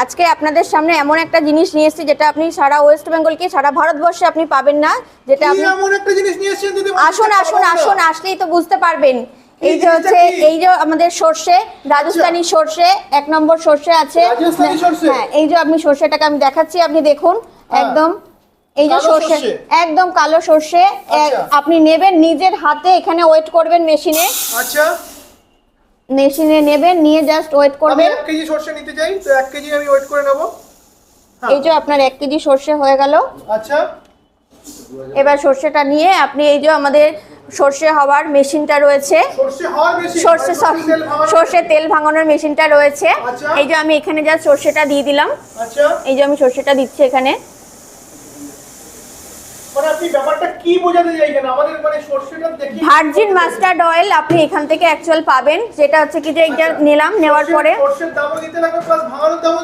আজকে আপনাদের সামনে এমন একটা জিনিস নিয়ে এসেছি যেটা আপনি সারা ওয়েস্ট বেঙ্গল কি সারা ভারতবর্ষে আপনি পাবেন না, যেটা আপনি এমন একটা জিনিস নিয়ে এসেছেন যদি আসুন আসুন আসুন, আসলেই তো বুঝতে পারবেন। এই যে হচ্ছে এই যে আমাদের সর্ষে, রাজস্থানি সর্ষে, 1 নম্বর সর্ষে আছে। রাজস্থানি সর্ষে? হ্যাঁ, এই যে আপনি সর্ষেটাকে আমি দেখাচ্ছি, আপনি দেখুন একদম এই যে কালো সর্ষে, সর্ষে? একদম কালো সর্ষে। আচ্ছা। আপনি নেবেন নিজের হাতে, এখানে ওয়েট করবেন মেশিনে, আচ্ছা, মেশিনে নেবেন, নিয়ে জাস্ট ওয়েট আমি করবেন। 1 কেজি সরষে নিতে চাই, তো 1 কেজি আমি ওয়েট করে নেব। হ্যাঁ। এই যে আপনার 1 কেজি সর্ষে হয়ে গেল। আচ্ছা, এবার সর্ষেটা নিয়ে আপনি এই যে আমাদের সর্ষে হওয়ার মেশিনটা রয়েছে, সরষে হওয়ার বেশি সর্ষে তেল ভাঙানোর মেশিনটা রয়েছে। আচ্ছা। এই যে আমি এখানে যা সর্ষেটা দিয়ে দিলাম, আচ্ছা, এই যে আমি সর্ষেটা দিচ্ছি এখানে। মানে আপনি ব্যাপারটা কি বোঝাতে চাইছেন আমাদের, মানে সরষেটা দেখি ভার্জিন মাস্টার্ড অয়েল আপনি এখান থেকে অ্যাকচুয়াল পাবেন, যেটা হচ্ছে কি যে এইটা নিলাম, নেওয়ার পরে সরষের দামও দিতে লাগবে প্লাস ভাঙানোর দামও